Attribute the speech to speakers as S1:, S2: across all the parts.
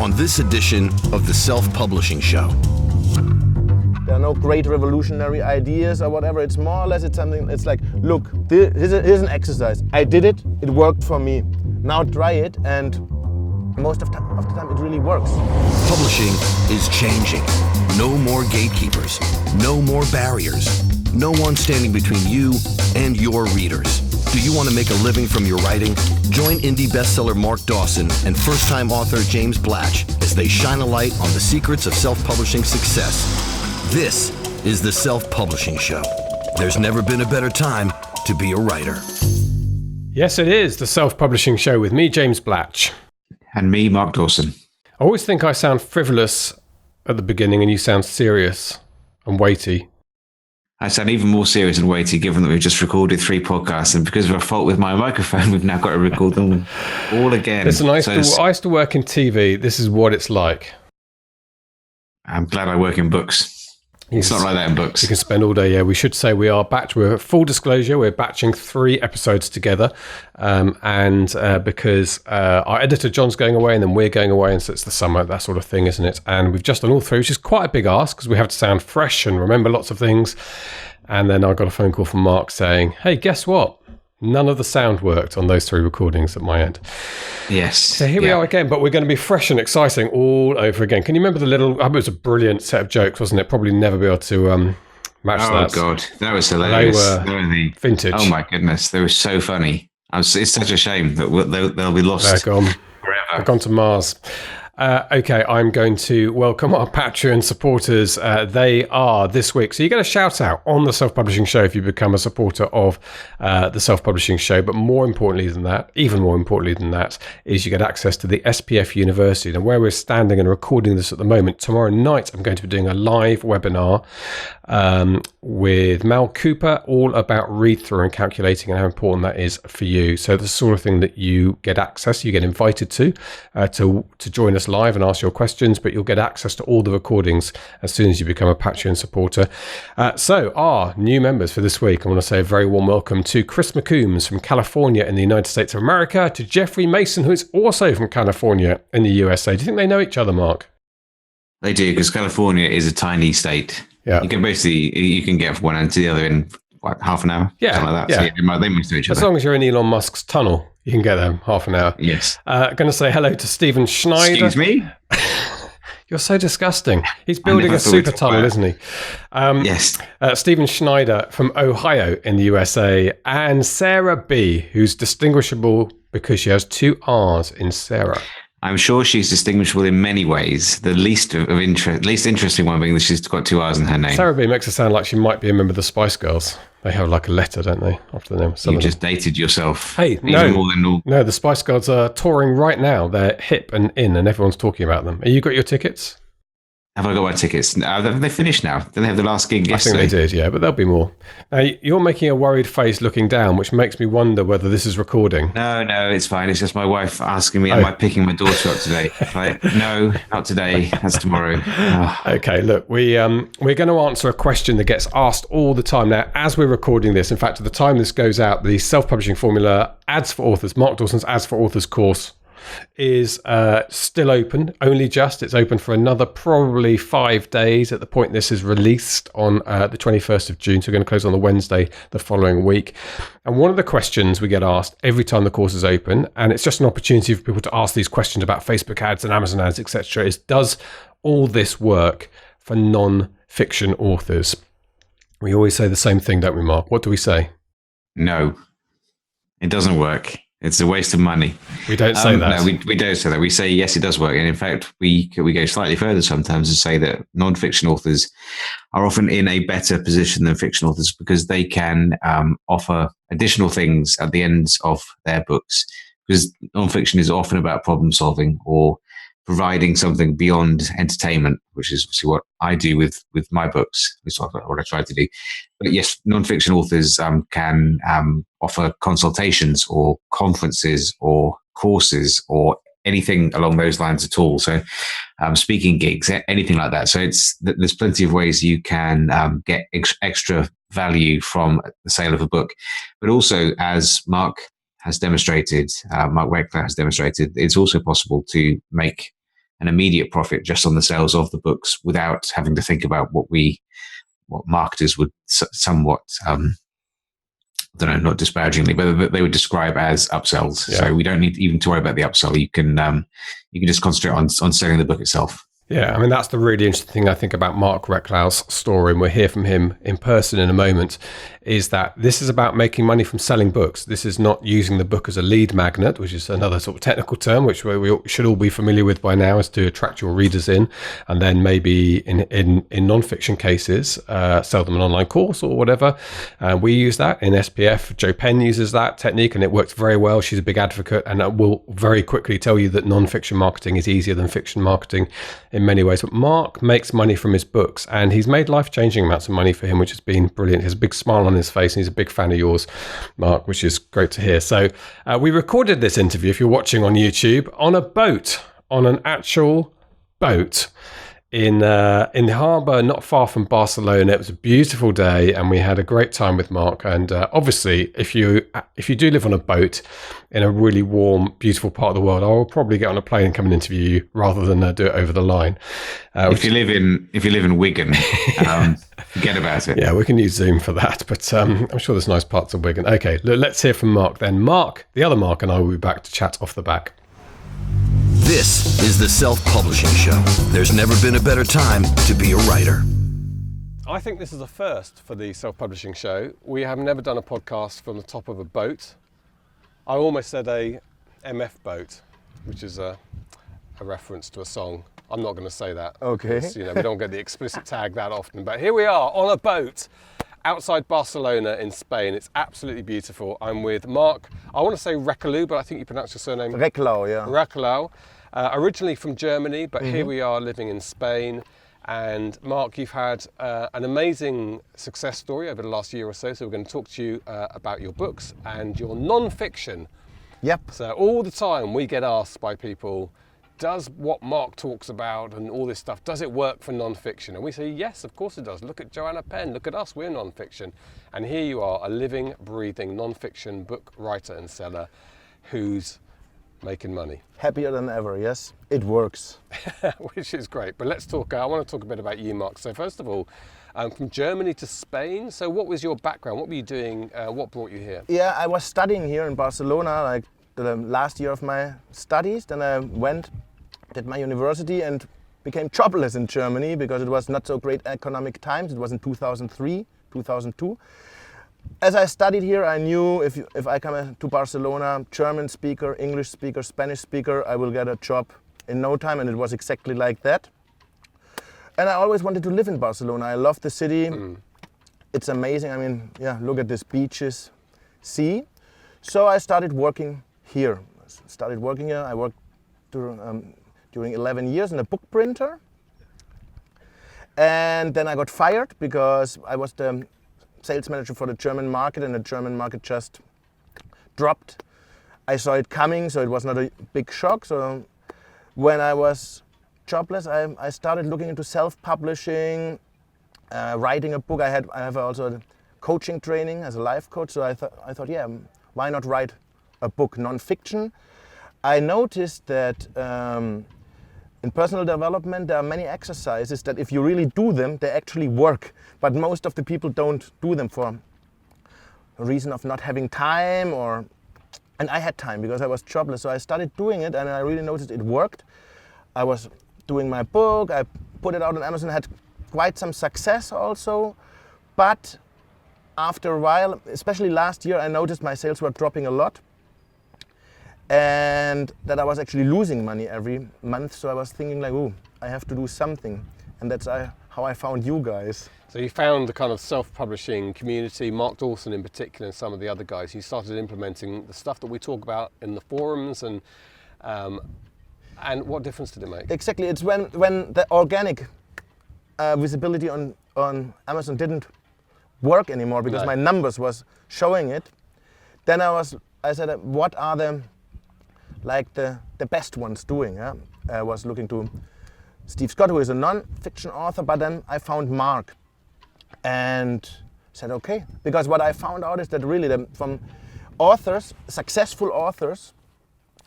S1: on this edition of the Self-Publishing Show.
S2: There are no great revolutionary ideas or whatever. It's more or less, it's something, it's like, look, here's an exercise. I did it, it worked for me. Now try it, and most of the time it really works.
S1: Publishing is changing. No more gatekeepers, no more barriers, no one standing between you and your readers. Do you want to make a living from your writing? Join indie bestseller Mark Dawson and first-time author James Blatch as they shine a light on the secrets of self-publishing success. This is the Self-Publishing Show. There's never been a better time to be a writer.
S3: Yes, it is the Self-Publishing Show with me, James Blatch.
S4: And me, Mark Dawson.
S3: I always think I sound frivolous at the beginning and you sound serious and weighty.
S4: I sound even more serious and weighty given that we've just recorded 3 podcasts, and because of a fault with my microphone, we've now got to record them all again.
S3: Listen, I used to work in TV. This is what it's like.
S4: I'm glad I work in books. It's not like that in books.
S3: You can spend all day. Yeah, we should say we are batch. We're full disclosure. We're batching 3 episodes together, because our editor John's going away, and then we're going away, and so it's the summer, that sort of thing, isn't it? And we've just done all 3, which is quite a big ask because we have to sound fresh and remember lots of things. And then I got a phone call from Mark saying, "Hey, guess what? None of the sound worked on those 3 recordings at my end."
S4: Yes.
S3: So here we are again, but we're going to be fresh and exciting all over again. Can you remember the little, it was a brilliant set of jokes, wasn't it? Probably never be able to match that.
S4: Oh, God. That was hilarious.
S3: They were vintage.
S4: Oh, my goodness. They were so funny. It's such a shame that they'll be lost.
S3: They're gone.
S4: Forever.
S3: They've gone to Mars. Okay, I'm going to welcome our Patreon supporters. They are this week. So you get a shout out on the Self-Publishing Show if you become a supporter of the Self-Publishing Show. But more importantly than that, even more importantly than that, is you get access to the SPF University. And where we're standing and recording this at the moment, tomorrow night, I'm going to be doing a live webinar with Mal Cooper, all about read-through and calculating and how important that is for you. So the sort of thing that you get access, you get invited to join us live and ask your questions, but you'll get access to all the recordings as soon as you become a Patreon supporter. So our new members for this week, I want to say a very warm welcome to Chris McCombs from California in the United States of America, to Jeffrey Mason, who is also from California in the USA. Do you think they know each other, Mark?
S4: They do, because California is a tiny state.
S3: Yeah.
S4: You can get from one end to the other in half an hour?
S3: Yeah.
S4: Something like that.
S3: Yeah.
S4: So they must know each other.
S3: As long as you're in Elon Musk's tunnel, you can get there half an hour.
S4: Yes.
S3: Going to say hello to Stephen Schneider.
S4: Excuse me?
S3: You're so disgusting. He's building a super tunnel, isn't he?
S4: Yes.
S3: Stephen Schneider from Ohio in the USA, and Sarah B., who's distinguishable because she has 2 R's in Sarah.
S4: I'm sure she's distinguishable in many ways. The least interesting one being that she's got 2 R's in her name.
S3: Sarah B. makes it sound like she might be a member of the Spice Girls. They have like a letter, don't they, after the name?
S4: You just dated yourself.
S3: Hey, no, the Spice Girls are touring right now. They're hip and in, and everyone's talking about them. Have you got your tickets?
S4: Have I got my tickets? Have they finished now? Didn't they have the last gig yesterday?
S3: I think they did, yeah, but there'll be more. Now, you're making a worried face looking down, which makes me wonder whether this is recording.
S4: No, it's fine. It's just my wife asking me, am I picking my daughter up today? Like, no, not today. That's tomorrow. Oh.
S3: Okay, look, we're going to answer a question that gets asked all the time now as we're recording this. In fact, at the time this goes out, the Self-Publishing Formula Ads for Authors, Mark Dawson's Ads for Authors course, is still open, it's open for another probably 5 days at the point this is released on the 21st of June. So we're going to close on the Wednesday the following week. And one of the questions we get asked every time the course is open, and it's just an opportunity for people to ask these questions about Facebook ads and Amazon ads, etc., is, does all this work for non-fiction authors? We always say the same thing, don't we, Mark? What do we say?
S4: No, it doesn't work. It's a waste of money.
S3: We don't say that.
S4: No, we don't say that. We say, yes, it does work. And in fact, we go slightly further sometimes and say that non-fiction authors are often in a better position than fiction authors because they can offer additional things at the ends of their books. Because non-fiction is often about problem solving or providing something beyond entertainment, which is obviously what I do with my books. That's what I try to do. But yes, non-fiction authors can offer consultations or conferences or courses or anything along those lines at all. So speaking gigs, anything like that. So there's plenty of ways you can get extra value from the sale of a book. But also, as Mark has demonstrated, Mark Reklau has demonstrated, it's also possible to make an immediate profit just on the sales of the books without having to think about what marketers would somewhat, I don't know, not disparagingly, but they would describe as upsells.
S3: Yeah.
S4: So we don't need even to worry about the upsell. You can just concentrate on selling the book itself.
S3: Yeah, I mean, that's the really interesting thing I think about Mark Reklau's story, and we'll hear from him in person in a moment, is that this is about making money from selling books. This is not using the book as a lead magnet, which is another sort of technical term, which we should all be familiar with by now, is to attract your readers in, and then maybe in non-fiction cases, sell them an online course or whatever. We use that in SPF. Jo Penn uses that technique, and it works very well. She's a big advocate, and I will very quickly tell you that non-fiction marketing is easier than fiction marketing in many ways. But Mark makes money from his books, and he's made life-changing amounts of money for him, which has been brilliant. He has a big smile on his face, and he's a big fan of yours, Mark, which is great to hear. So we recorded this interview, if you're watching on YouTube, on a boat, on an actual boat in the harbour not far from Barcelona. It was a beautiful day, and we had a great time with Mark. And obviously, if you do live on a boat in a really warm, beautiful part of the world, I will probably get on a plane and come and interview you rather than do it over the line.
S4: If you live in Wigan, forget about it.
S3: Yeah, we can use Zoom for that, but I'm sure there's nice parts of Wigan. Okay, let's hear from Mark then. Mark, the other Mark, and I will be back to chat off the back.
S1: This is the Self-Publishing Show. There's never been a better time to be a writer.
S3: I think this is a first for the Self-Publishing Show. We have never done a podcast from the top of a boat. I almost said a MF boat, which is a reference to a song. I'm not going to say that.
S2: Okay.
S3: We don't get the explicit tag that often. But here we are on a boat outside Barcelona in Spain. It's absolutely beautiful. I'm with Mark, I want to say Reklau, but I think you pronounce your surname
S2: Reklau, yeah.
S3: Reklau, originally from Germany, but here we are living in Spain. And Mark, you've had an amazing success story over the last year or so. So we're going to talk to you about your books and your non-fiction.
S2: Yep.
S3: So all the time we get asked by people, does what Mark talks about and all this stuff, does it work for non-fiction? And we say, yes, of course it does. Look at Joanna Penn, look at us, we're non-fiction. And here you are, a living, breathing non-fiction book writer and seller who's making money.
S2: Happier than ever, yes. It works.
S3: Which is great. But let's talk, I want to talk a bit about you, Mark. So first of all, from Germany to Spain, so what was your background? What were you doing? What brought you here?
S2: Yeah, I was studying here in Barcelona, like the last year of my studies. Then I did my university and became jobless in Germany because it was not so great economic times. It was in 2003, 2002. As I studied here, I knew if I come to Barcelona, German speaker, English speaker, Spanish speaker, I will get a job in no time, and it was exactly like that. And I always wanted to live in Barcelona. I love the city. It's amazing. I mean, yeah, look at these beaches, sea. So I started working here. I worked during 11 years in a book printer. And then I got fired because I was the sales manager for the German market, and the German market just dropped. I saw it coming, so it was not a big shock. So when I was jobless, I started looking into self-publishing, writing a book. I have also a coaching training as a life coach, so I thought, yeah, why not write a book, non-fiction? I noticed that in personal development, there are many exercises that if you really do them, they actually work. But most of the people don't do them for a reason of not having time, and I had time because I was jobless. So I started doing it, and I really noticed it worked. I was doing my book, I put it out on Amazon, had quite some success also. But after a while, especially last year, I noticed my sales were dropping a lot, and that I was actually losing money every month. So I was thinking like, oh, I have to do something. And that's how I found you guys.
S3: So you found the kind of self-publishing community, Mark Dawson in particular, and some of the other guys. You started implementing the stuff that we talk about in the forums, and what difference did it make?
S2: Exactly, it's when the organic visibility on Amazon didn't work anymore because my numbers was showing it. Then I said, what are the best ones doing? Yeah? I was looking to Steve Scott, who is a non-fiction author, but then I found Mark and said, okay, because what I found out is that really from authors, successful authors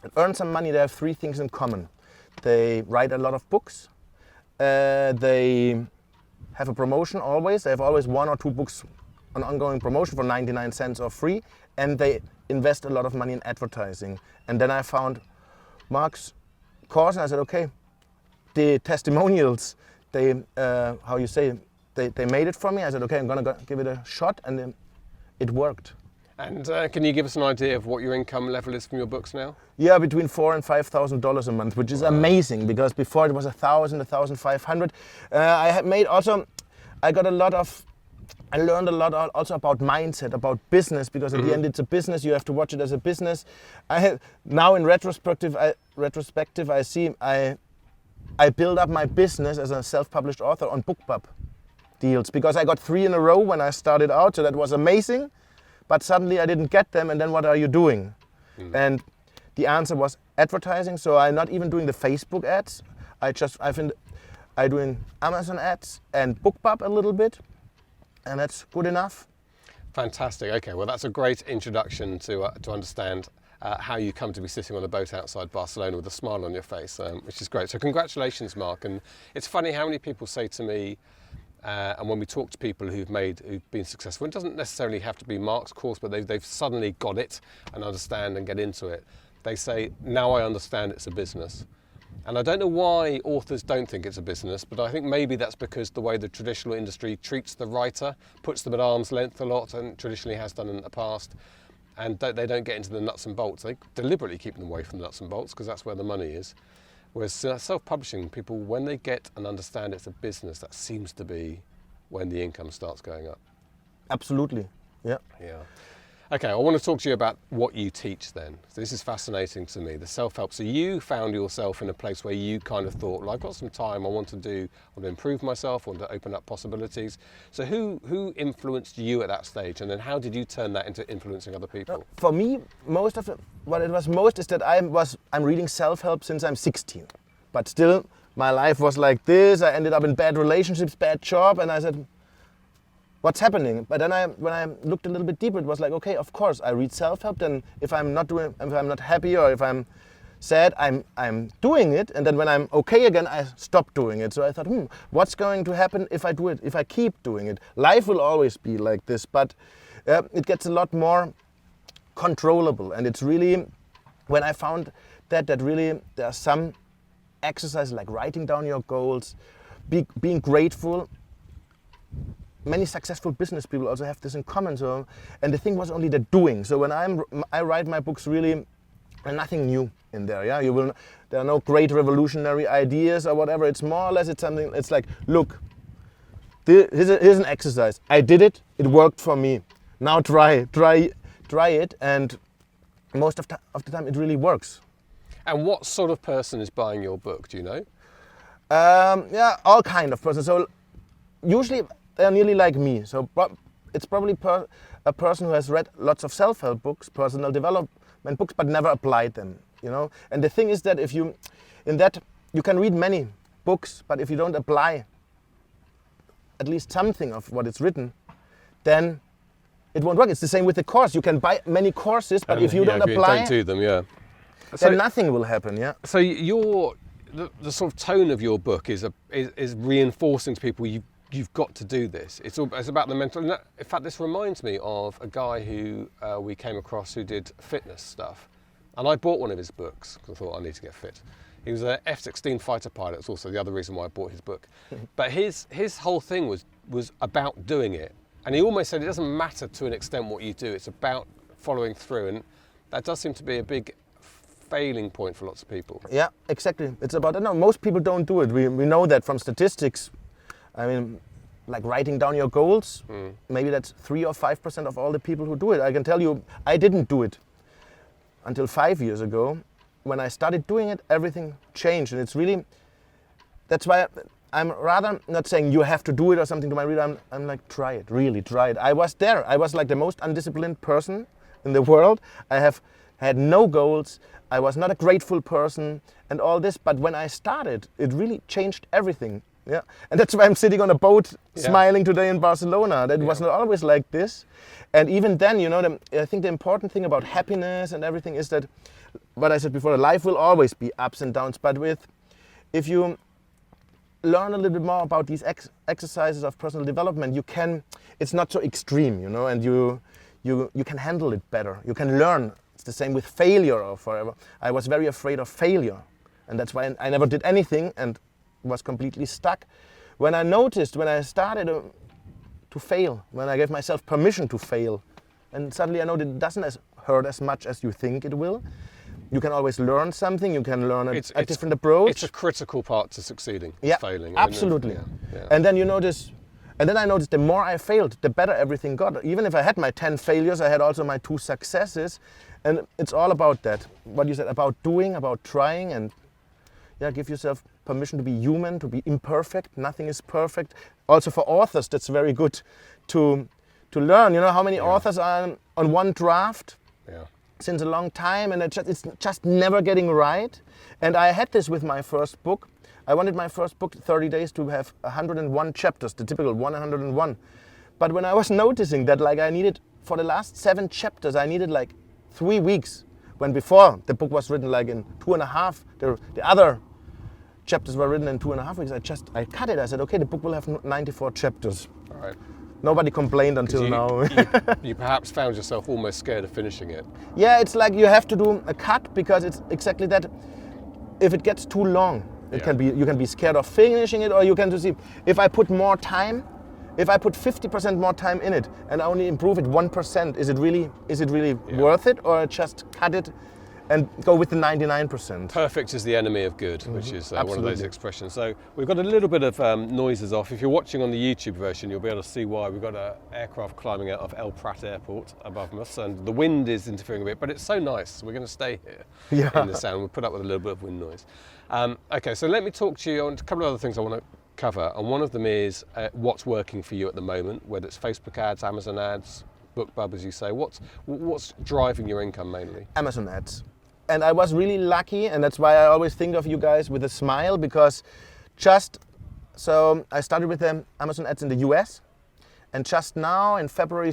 S2: that earn some money, they have three things in common. They write a lot of books. They have a promotion always. They have always 1 or 2 books on ongoing promotion for 99 cents or free. And they invest a lot of money in advertising. And then I found Mark's course and I said, okay, the testimonials, they made it for me. I said, okay, I'm gonna give it a shot, and then it worked.
S3: And can you give us an idea of what your income level is from your books now?
S2: Yeah, between $4,000 and $5,000 a month, which is amazing, because before it was $1,000, $1,500. I learned a lot also about mindset, about business, because at the end it's a business. You have to watch it as a business. Now in retrospective, I see I build up my business as a self-published author on BookBub deals, because I got 3 in a row when I started out, so that was amazing. But suddenly I didn't get them, and then what are you doing? And the answer was advertising. So I'm not even doing the Facebook ads. I'm doing Amazon ads and BookBub a little bit, and that's good enough.
S3: Fantastic. Okay, well that's a great introduction to understand how you come to be sitting on a boat outside Barcelona with a smile on your face, which is great. So congratulations, Mark. And it's funny how many people say to me, and when we talk to people who've been successful, it doesn't necessarily have to be Mark's course, but they've suddenly got it and understand and get into it. They say, now I understand it's a business. And I don't know why authors don't think it's a business, but I think maybe that's because the way the traditional industry treats the writer, puts them at arm's length a lot, and traditionally has done in the past, and they don't get into the nuts and bolts. They deliberately keep them away from the nuts and bolts because that's where the money is. Whereas self-publishing, people, when they get and understand it's a business, that seems to be when the income starts going up.
S2: Absolutely, yeah.
S3: Yeah. Okay, I want to talk to you about what you teach then. So this is fascinating to me, the self-help. So you found yourself in a place where you kind of thought, well, I've got some time, I want to improve myself, I want to open up possibilities. So who influenced you at that stage, and then how did you turn that into influencing other people?
S2: For me, what it was most is that I'm reading self-help since I'm 16. But still, my life was like this. I ended up in bad relationships, bad job, and I said, what's happening? But then when I looked a little bit deeper, it was like, okay, of course, I read self-help. Then if I'm not happy, or if I'm sad, I'm doing it. And then when I'm okay again, I stop doing it. So I thought, what's going to happen if I do it? If I keep doing it? Life will always be like this, but it gets a lot more controllable. And it's really, when I found that really there are some exercises like writing down your goals, being grateful. Many successful business people also have this in common. So, and the thing was only the doing. So when I write my books, really, there's nothing new in there. Yeah, there are no great revolutionary ideas or whatever. It's more or less something. It's like, look, here's an exercise. I did it. It worked for me. Now try it, and most of the time it really works.
S3: And what sort of person is buying your book? Do you know?
S2: Yeah, all kind of person. So usually they're nearly like me. So it's probably a person who has read lots of self-help books, personal development books, but never applied them. You know. And the thing is that you can read many books, but if you don't apply at least something of what is written, then it won't work. It's the same with the course. You can buy many courses, but if you don't apply,
S3: don't do them, yeah.
S2: Then nothing will happen. Yeah.
S3: So the sort of tone of your book is reinforcing to people you've got to do this. It's about the mental. In fact, this reminds me of a guy who we came across who did fitness stuff, and I bought one of his books because I thought I need to get fit. He was an F-16 fighter pilot. It's also the other reason why I bought his book. But his whole thing was about doing it, and he almost said it doesn't matter to an extent what you do. It's about following through, and that does seem to be a big failing point for lots of people.
S2: Yeah, exactly. It's about, most people don't do it. We know that from statistics. I mean, like writing down your goals, maybe that's 3 or 5% of all the people who do it. I can tell you, I didn't do it until 5 years ago. When I started doing it, everything changed. And it's really, that's why I'm rather not saying you have to do it or something to my reader. I'm like, try it, really try it. I was there. I was like the most undisciplined person in the world. I have had no goals. I was not a grateful person and all this, but when I started, it really changed everything. Yeah, and that's why I'm sitting on a boat smiling today in Barcelona. That was not always like this. And even then, I think the important thing about happiness and everything is that, what I said before, life will always be ups and downs, but with if you learn a little bit more about these exercises of personal development, you can, it's not so extreme, you know, and you can handle it better. You can learn. It's the same with failure or forever. I was very afraid of failure, and that's why I never did anything and was completely stuck. When I started to fail, when I gave myself permission to fail, and suddenly I know that it doesn't hurt as much as you think it will. You can always learn something. You can learn a different approach.
S3: It's a critical part to succeeding.
S2: Yeah,
S3: failing.
S2: absolutely.
S3: Yeah.
S2: And then I noticed the more I failed, the better everything got. Even if I had my 10 failures, I had also my 2 successes. And it's all about that. What you said about doing, about trying, and give yourself permission to be human, to be imperfect. Nothing is perfect. Also for authors, that's very good to learn. You know how many authors are on one draft? Yeah. Since a long time, and it's just never getting right. And I had this with my first book. I wanted my first book, 30 Days, to have 101 chapters, the typical 101. But when I was noticing that, like, I needed, for the last 7 chapters, I needed like 3 weeks. When before the book was written like in 2.5, the other chapters were written in 2.5 weeks. I cut it. I said, okay, the book will have 94 chapters.
S3: All right.
S2: Nobody complained until now.
S3: You perhaps found yourself almost scared of finishing it.
S2: Yeah, it's like you have to do a cut, because it's exactly that. If it gets too long, you can be scared of finishing it, or you can just see, if I put more time, if I put 50% more time in it and I only improve it 1%, is it really worth it, or just cut it and go with the 99%?
S3: Perfect is the enemy of good, which is one of those expressions. So we've got a little bit of noises off. If you're watching on the YouTube version, you'll be able to see why. We've got an aircraft climbing out of El Prat Airport above us, and the wind is interfering a bit, but it's so nice. We're going to stay here in the sound. We'll put up with a little bit of wind noise. Okay, so let me talk to you on a couple of other things I want to cover, and one of them is what's working for you at the moment, whether it's Facebook ads, Amazon ads, BookBub, as you say. What's driving your income mainly?
S2: Amazon ads. And I was really lucky, and that's why I always think of you guys with a smile, because so I started with the Amazon ads in the US, and just now in February,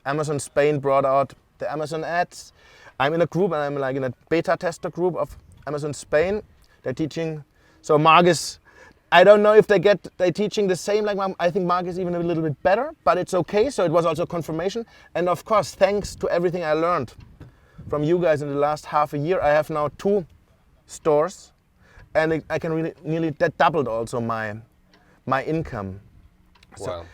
S2: Amazon Spain brought out the Amazon ads. I'm in a group, and I'm like in a beta tester group of Amazon Spain. They're teaching, so Mark is, I don't know if they're teaching the same like Mark. I think Mark is even a little bit better, but it's okay. So it was also confirmation. And of course, thanks to everything I learned from you guys in the last half a year, I have now 2 stores, and I can really nearly, that doubled also my income.
S3: Wow.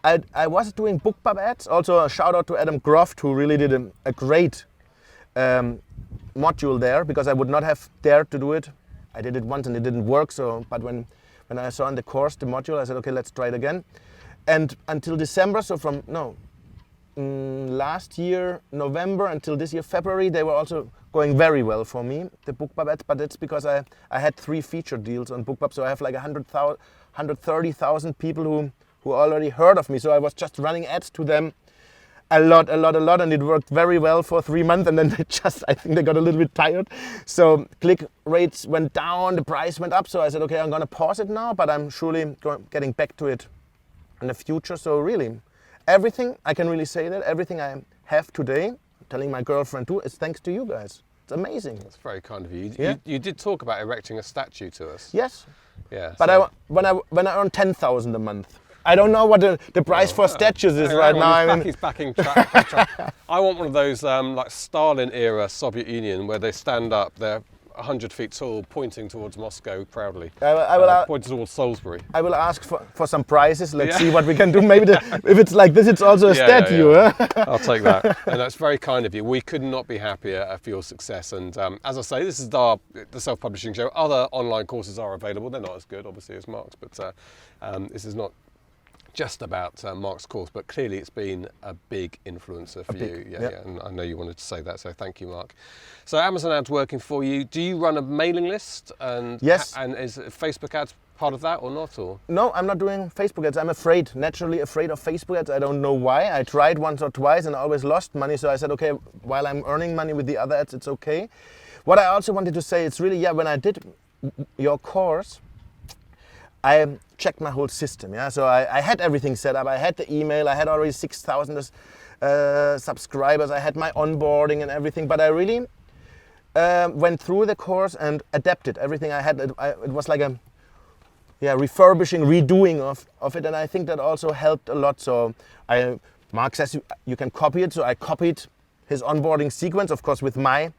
S2: So I was doing BookBub ads. Also a shout out to Adam Groft, who really did a great module there, because I would not have dared to do it. I did it once and it didn't work. So, but when I saw in the course the module, I said, okay, let's try it again. And until December, so from last year November until this year February, they were also going very well for me, the BookBub ads. But it's because I had 3 feature deals on BookBub, so I have like 130,000 people who already heard of me. So I was just running ads to them a lot, and it worked very well for 3 months, and then I think they got a little bit tired. So click rates went down, the price went up, so I said, okay, I'm gonna pause it now, but I'm surely getting back to it in the future. So really, everything, I can really say that, everything I have today, telling my girlfriend too, is thanks to you guys. It's amazing.
S3: That's very kind of you.
S2: Yeah?
S3: You did talk about erecting a statue to us.
S2: Yes.
S3: Yeah.
S2: But
S3: so.
S2: when I earn 10,000 a month, I don't know what the price for statues is right now.
S3: He's backing track. I want one of those like Stalin era Soviet Union where they stand up, they're 100 feet tall, pointing towards Moscow proudly.
S2: I will
S3: pointing towards Salisbury.
S2: I will ask for some prizes. Let's see what we can do. Maybe if it's like this, it's also a statue.
S3: Yeah. I'll take that. And that's very kind of you. We could not be happier for your success. And as I say, this is the self-publishing show. Other online courses are available. They're not as good, obviously, as Mark's, but this is not just about Mark's course, but clearly it's been a big influencer for you. Yeah, and I know you wanted to say that, so thank you, Mark. So Amazon ads working for you. Do you run a mailing list? And
S2: yes.
S3: And is Facebook ads part of that or not? Or
S2: no, I'm not doing Facebook ads. I'm naturally afraid of Facebook ads. I don't know why. I tried once or twice and I always lost money. So I said, okay, while I'm earning money with the other ads, it's okay. What I also wanted to say, it's really, when I did your course, I checked my whole system. So I had everything set up. I had the email. I had already 6,000 subscribers. I had my onboarding and everything. But I really went through the course and adapted everything I had. It was like a refurbishing, redoing of it, and I think that also helped a lot. So Mark says you can copy it, so I copied his onboarding sequence, of course, with my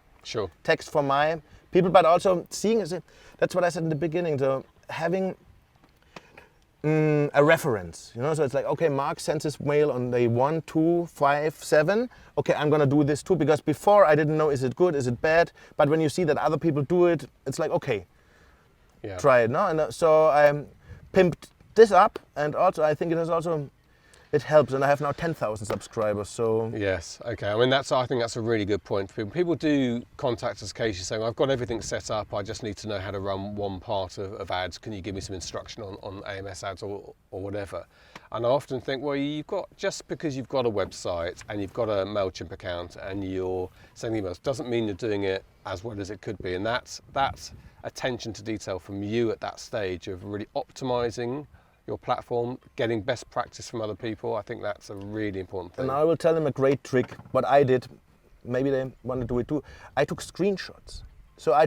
S2: text for my people, but also seeing that's what I said in the beginning. So having a reference, so it's like, okay, Mark sends his mail on day 1, 2, 5, 7. Okay, I'm gonna do this too, because before I didn't know, is it good, is it bad? But when you see that other people do it, it's like, okay, try it. No, and so I pimped this up, and also I think it helps, and I have now 10,000 subscribers. So
S3: yes, okay. I mean, I think that's a really good point. People do contact us occasionally saying, I've got everything set up, I just need to know how to run one part of ads. Can you give me some instruction on AMS ads or whatever? And I often think, well, just because you've got a website and you've got a MailChimp account and you're sending emails doesn't mean you're doing it as well as it could be. And that's attention to detail from you at that stage of really optimizing your platform, getting best practice from other people. I think that's a really important thing.
S2: And I will tell them a great trick. What I did, maybe they want to do it too. I took screenshots. So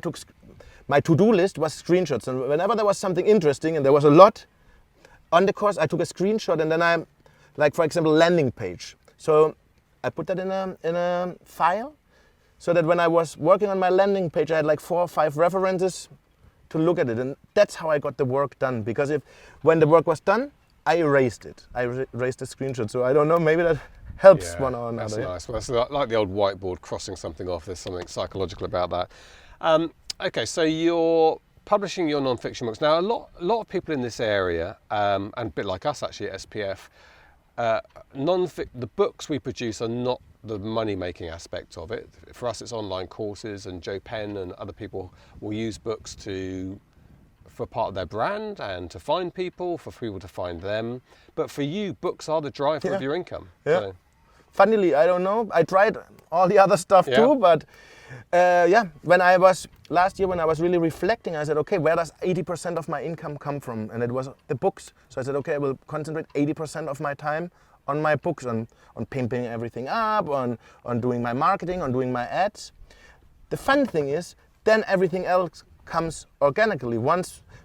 S2: my to-do list was screenshots, and whenever there was something interesting, and there was a lot on the course, I took a screenshot, and then I, like for example, landing page. So I put that in a file, so that when I was working on my landing page, I had like 4 or 5 references to look at it, and that's how I got the work done. Because when the work was done, I erased it. I erased the screenshot. So I don't know, maybe that helps one or another.
S3: That's nice. Well, that's like the old whiteboard, crossing something off. There's something psychological about that. Okay, so you're publishing your non-fiction books. Now, a lot of people in this area, and a bit like us actually at SPF, the books we produce are not the money-making aspect of it. For us, it's online courses, and Joe Penn and other people will use books for part of their brand and to find people, for people to find them. But for you, books are the driver of your income.
S2: Yeah.
S3: So.
S2: Funnily, I don't know. I tried all the other stuff too, but last year when I was really reflecting, I said, okay, where does 80% of my income come from? And it was the books. So I said, okay, I will concentrate 80% of my time on my books, on pimping everything up, on doing my marketing, on doing my ads. The fun thing is, then everything else comes organically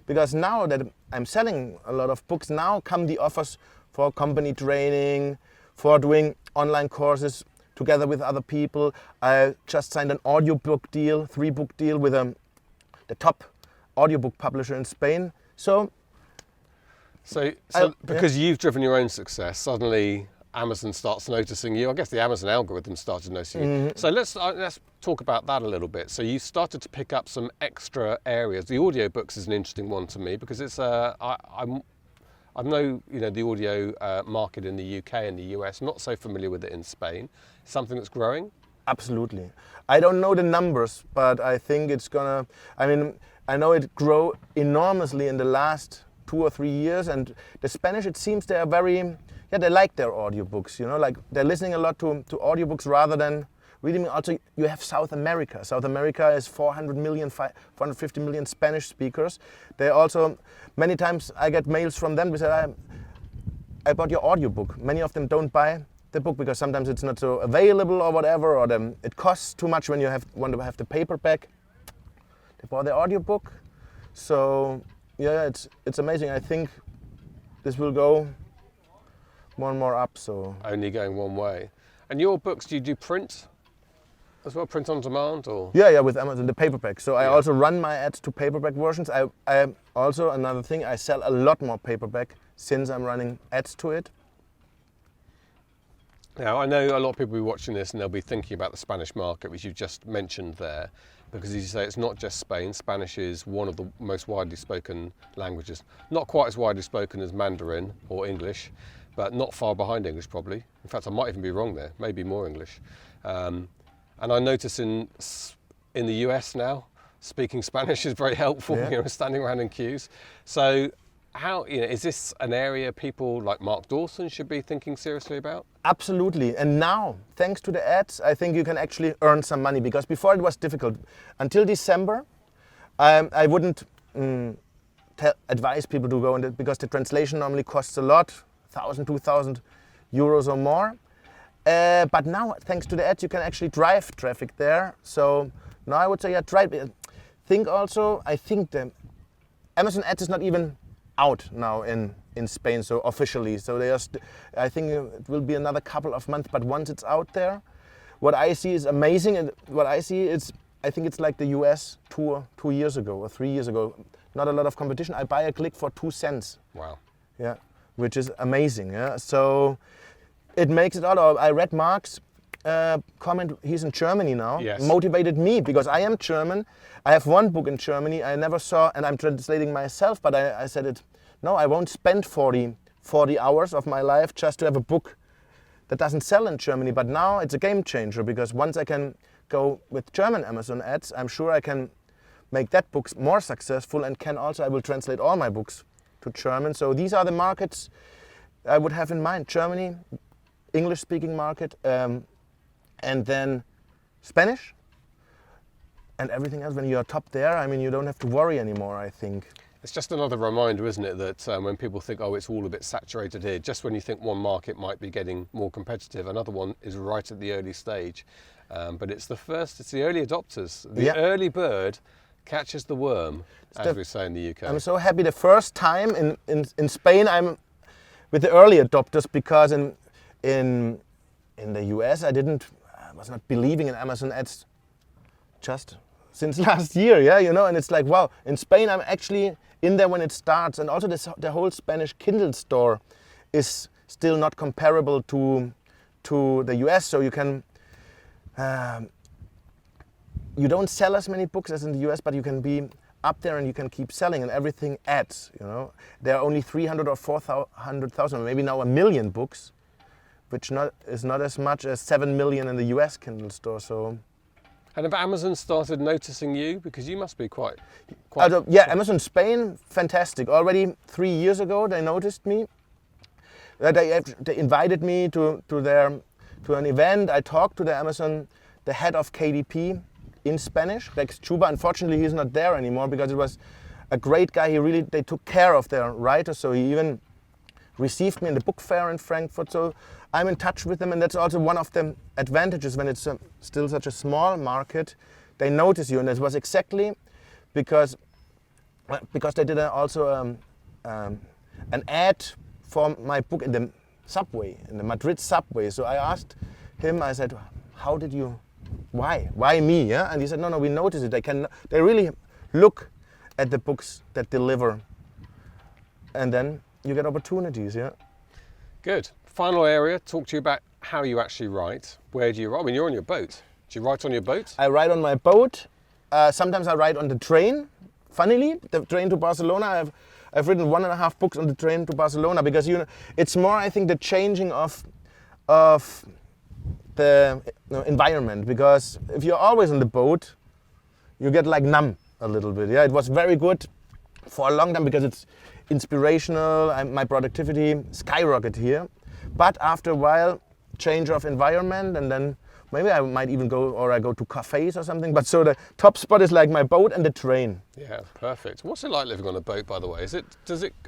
S2: because now that I'm selling a lot of books, now come the offers for company training, for doing online courses together with other people. I just signed an audiobook deal, 3-book deal with the top audiobook publisher in Spain. So
S3: because you've driven your own success, suddenly Amazon starts noticing you. I guess the Amazon algorithm started noticing you. So let's talk about that a little bit. So you started to pick up some extra areas. The audiobooks is an interesting one to me, because it's I know the audio market in the UK and the US. Not so familiar with it in Spain. Something that's growing.
S2: Absolutely. I don't know the numbers, but I think it's gonna. I know it grew enormously in the last 2 or 3 years, and the Spanish, it seems they are very, they like their audiobooks, like they're listening a lot to audiobooks rather than reading. Also, you have South America. South America is 450 million Spanish speakers. They also, many times I get mails from them, they say, I bought your audiobook. Many of them don't buy the book because sometimes it's not so available or whatever, or it costs too much when you want to have the paperback. They bought the audiobook. So yeah, it's amazing. I think this will go more and more up. So
S3: only going one way. And your books, do you do print as well, print on demand, or?
S2: Yeah, with Amazon, the paperback. So I also run my ads to paperback versions. I also, another thing, I sell a lot more paperback since I'm running ads to it.
S3: Now, I know a lot of people will be watching this and they'll be thinking about the Spanish market, which you've just mentioned there, because as you say, it's not just Spain. Spanish is one of the most widely spoken languages. Not quite as widely spoken as Mandarin or English, but not far behind English probably. In fact, I might even be wrong there, maybe more English. And I notice in the US now, speaking Spanish is very helpful, standing around in queues. So how, is this an area people like Mark Dawson should be thinking seriously about?
S2: Absolutely. And now, thanks to the ads, I think you can actually earn some money, because before it was difficult. Until December, I wouldn't advise people to go in it, because the translation normally costs a lot, 1,000, 2,000 euros or more. But now, thanks to the ads, you can actually drive traffic there. So No, I would say try it. I think the Amazon Ads is not even out now in Spain, so officially. So I think it will be another couple of months, but once it's out there, what I see is amazing, and what I see is, I think it's like the US 2 years ago or 3 years ago. Not a lot of competition. I buy a click for 2 cents.
S3: Wow.
S2: Yeah, which is amazing. Yeah, so it makes it all. I read Mark's comment. He's in Germany now.
S3: Yes.
S2: Motivated me because I am German. I have one book in Germany I never saw, and I'm translating myself. But I said it. No, I won't spend 40 hours of my life just to have a book that doesn't sell in Germany. But now it's a game changer because once I can go with German Amazon ads, I'm sure I can make that book more successful, and I will translate all my books to German. So these are the markets I would have in mind. Germany, English-speaking market, and then Spanish, and everything else. When you're top there, I mean, you don't have to worry anymore, I think.
S3: It's just another reminder, isn't it, that when people think, oh, it's all a bit saturated here, just when you think one market might be getting more competitive, another one is right at the early stage. But it's the early adopters. The early bird catches the worm, as we say in the UK.
S2: I'm so happy the first time in Spain I'm with the early adopters, because in the US I was not believing in Amazon ads just since last year, and it's like, wow, in Spain I'm actually in there when it starts, and also the whole Spanish Kindle store is still not comparable to the US, so you can you don't sell as many books as in the US, but you can be up there and you can keep selling, and everything adds, There are only 300 or 400,000, maybe now 1 million books, which is not as much as 7 million in the US Kindle store. So.
S3: And have Amazon started noticing you? Because you must be quite
S2: Amazon Spain, fantastic. Already 3 years ago they noticed me. They invited me to an event. I talked to the head of KDP in Spanish, Rex Chuba. Unfortunately, he's not there anymore because it was a great guy. They took care of their writers, so he even received me in the book fair in Frankfurt. So I'm in touch with them, and that's also one of the advantages when it's still such a small market. They notice you, and it was exactly because they did also an ad for my book in the subway, in the Madrid subway. So I asked him, I said, why me? Yeah? And he said, no, we notice it. They really look at the books that deliver, and then you get opportunities. Yeah.
S3: Good. Final area. Talk to you about how you actually write. Where do you write? I mean, you're on your boat. Do you write on your boat?
S2: I write on my boat. Sometimes I write on the train. Funnily, the train to Barcelona. I've written 1.5 books on the train to Barcelona because it's more, I think, the changing of the environment, because if you're always on the boat, you get like numb a little bit. Yeah, it was very good for a long time because it's inspirational. My productivity skyrocketed here, but after a while, change of environment, and then maybe I might even go to cafes or something. But so the top spot is like my boat and the train.
S3: Yeah, perfect. What's it like living on a boat, by the way? I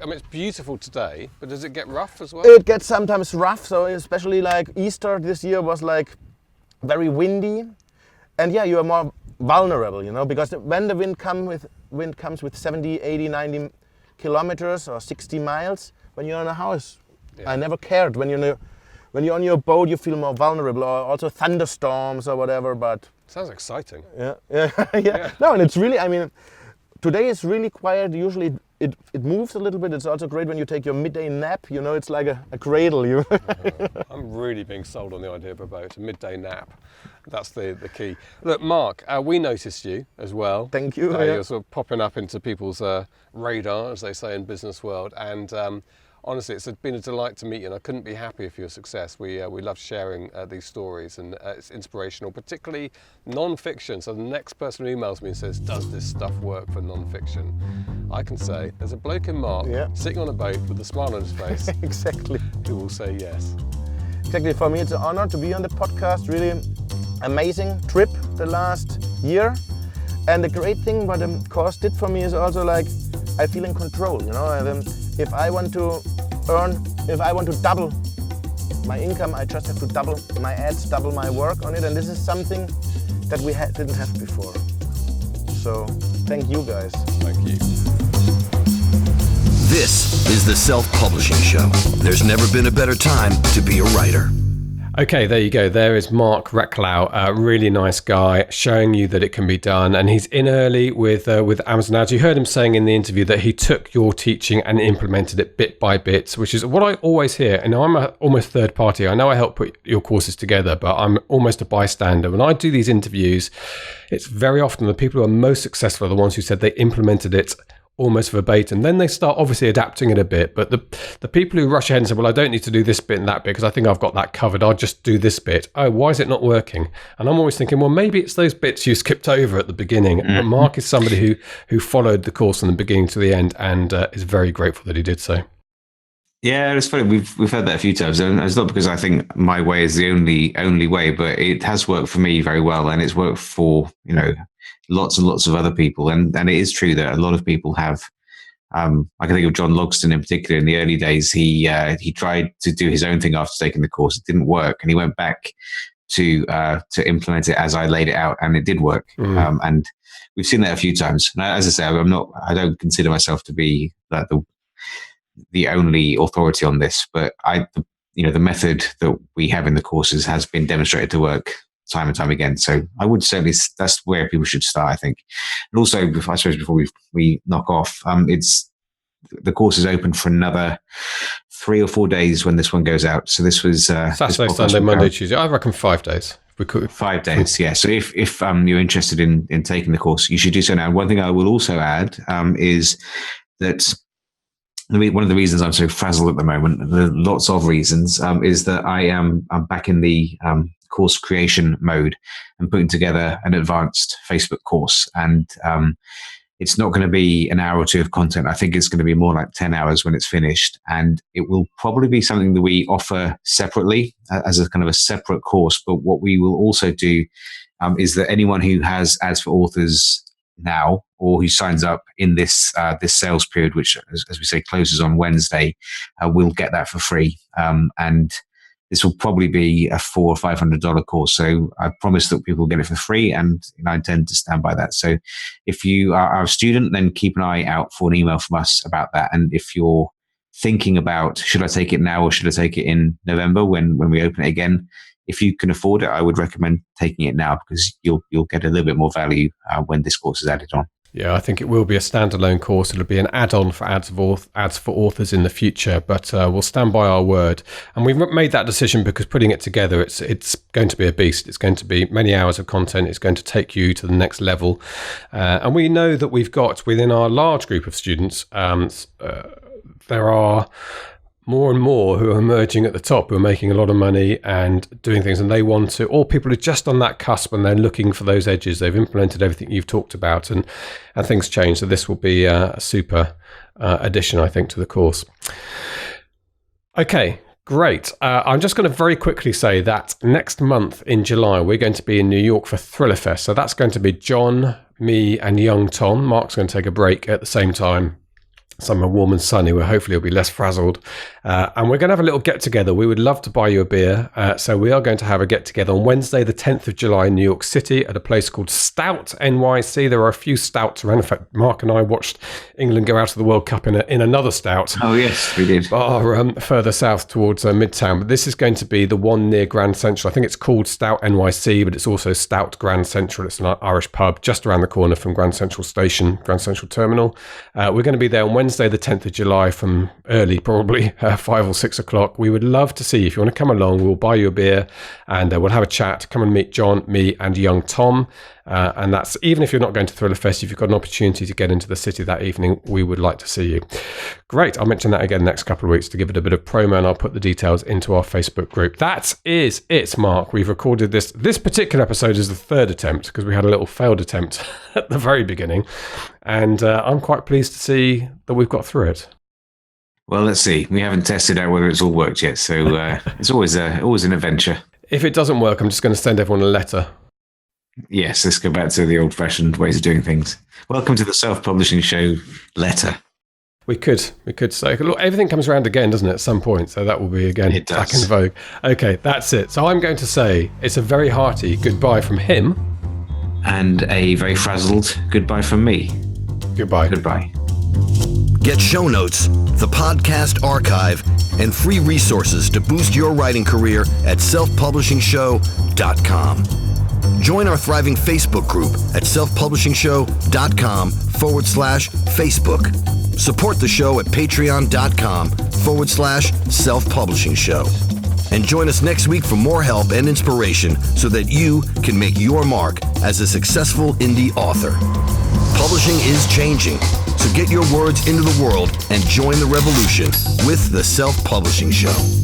S3: mean, it's beautiful today, but does it get rough as well?
S2: It gets sometimes rough. So especially like Easter this year was like very windy, and you are more vulnerable, because when the wind comes with 70, 80, 90 kilometers or 60 miles, when you're in a house, I never cared. When you're on your boat, you feel more vulnerable, or also thunderstorms or whatever. But
S3: sounds exciting.
S2: Yeah. No, and it's really, I mean, today is really quiet. Usually it moves a little bit. It's also great when you take your midday nap. It's like a cradle.
S3: I'm really being sold on the idea of a boat, a midday nap. That's the key. Look, Mark, we noticed you as well.
S2: Thank you.
S3: You're sort of popping up into people's radar, as they say in business world, and honestly, it's been a delight to meet you, and I couldn't be happier for your success. We love sharing these stories, and it's inspirational, particularly non-fiction. So the next person who emails me and says, does this stuff work for non-fiction? I can say, there's a bloke in Mark sitting on a boat with a smile on his face.
S2: Exactly.
S3: Who will say yes.
S2: Exactly. For me, it's an honor to be on the podcast. Really amazing trip the last year. And the great thing what the course did for me is also like, I feel in control, If I want to double my income, I just have to double my ads, double my work on it, and this is something that we didn't have before. So thank you guys.
S3: Thank you.
S1: This is the Self-Publishing Show. There's never been a better time to be a writer.
S3: Okay, there you go. There is Mark Reklau, a really nice guy, showing you that it can be done. And he's in early with Amazon Ads. You heard him saying in the interview that he took your teaching and implemented it bit by bit, which is what I always hear. And I'm almost third party. I know I help put your courses together, but I'm almost a bystander. When I do these interviews, it's very often the people who are most successful are the ones who said they implemented it almost verbatim. Then they start obviously adapting it a bit, but the people who rush ahead and say, well, I don't need to do this bit and that bit because I think I've got that covered, I'll just do this bit. Oh, why is it not working? And I'm always thinking, well, maybe it's those bits you skipped over at the beginning. But Mark is somebody who followed the course from the beginning to the end and is very grateful that he did so. Yeah,
S4: it's funny. We've heard that a few times, and it's not because I think my way is the only way, but it has worked for me very well, and it's worked for lots and lots of other people. And it is true that a lot of people have. I can think of John Logston in particular. In the early days, he tried to do his own thing after taking the course. It didn't work, and he went back to implement it as I laid it out, and it did work. And we've seen that a few times. And as I say, I don't consider myself to be the only authority on this, but the method that we have in the courses has been demonstrated to work time and time again. So I would say that's where people should start, I think. And also, I suppose before we knock off, the course is open for another 3 or 4 days when this one goes out. So this was
S3: Saturday, Sunday, Monday, Tuesday. I reckon 5 days. We could
S4: 5 days, yeah. So if you're interested in taking the course, you should do so now. One thing I will also add is that one of the reasons I'm so frazzled at the moment, there are lots of reasons, is that I'm back in the course creation mode and putting together an advanced Facebook course. And it's not going to be an hour or two of content. I think it's going to be more like 10 hours when it's finished. And it will probably be something that we offer separately as a kind of a separate course. But what we will also do is that anyone who has Ads for Authors now, or who signs up in this sales period, which, as we say, closes on Wednesday, will get that for free. And this will probably be a $400 or $500 course. So I promise that people will get it for free, and I intend to stand by that. So if you are a student, then keep an eye out for an email from us about that. And if you're thinking about, should I take it now or should I take it in November when we open it again? If you can afford it, I would recommend taking it now, because you'll get a little bit more value when this course is added on.
S3: Yeah, I think it will be a standalone course. It'll be an add-on for Ads for Authors in the future, but we'll stand by our word. And we've made that decision because putting it together, it's going to be a beast. It's going to be many hours of content. It's going to take you to the next level. And we know that we've got within our large group of students, there are more and more who are emerging at the top, who are making a lot of money and doing things, and they want to, or people are just on that cusp and they're looking for those edges. They've implemented everything you've talked about, and things change. So this will be a super addition, I think, to the course. Okay, great. I'm just going to very quickly say that next month in July, we're going to be in New York for Thriller Fest. So that's going to be John, me, and young Tom. Mark's going to take a break at the same time. Somewhere warm and sunny where hopefully you'll be less frazzled. And we're going to have a little get-together. We would love to buy you a beer. So we are going to have a get-together on Wednesday, the 10th of July in New York City at a place called Stout NYC. There are a few stouts around. In fact, Mark and I watched England go out of the World Cup in another stout.
S4: Oh, yes, we did.
S3: Bar further south towards Midtown. But this is going to be the one near Grand Central. I think it's called Stout NYC, but it's also Stout Grand Central. It's an Irish pub just around the corner from Grand Central Station, Grand Central Terminal. We're going to be there on Wednesday, the 10th of July from early, probably 5 or 6 o'clock. We would love to see you. If you want to come along, we'll buy you a beer and we'll have a chat. Come and meet John, me, and young Tom. And that's even if you're not going to Thriller Fest, if you've got an opportunity to get into the city that evening, we would like to see you. Great. I'll mention that again next couple of weeks to give it a bit of promo, and I'll put the details into our Facebook group. That is it, Mark. We've recorded this. This particular episode is the third attempt because we had a little failed attempt at the very beginning. And I'm quite pleased to see that we've got through it.
S4: Well, let's see. We haven't tested out whether it's all worked yet. So it's always an adventure.
S3: If it doesn't work, I'm just going to send everyone a letter.
S4: Yes, let's go back to the old-fashioned ways of doing things. Welcome to the Self-Publishing Show letter. We could say, look, everything comes around again, doesn't it, at some point? So that will be again back in vogue. Okay, that's it. So I'm going to say it's a very hearty goodbye from him. And a very frazzled goodbye from me.
S3: Goodbye.
S4: Goodbye.
S1: Get show notes, the podcast archive, and free resources to boost your writing career at selfpublishingshow.com. Join our thriving Facebook group at selfpublishingshow.com/Facebook. Support the show at patreon.com/selfpublishing show. And join us next week for more help and inspiration so that you can make your mark as a successful indie author. Publishing is changing, so get your words into the world and join the revolution with the Self-Publishing Show.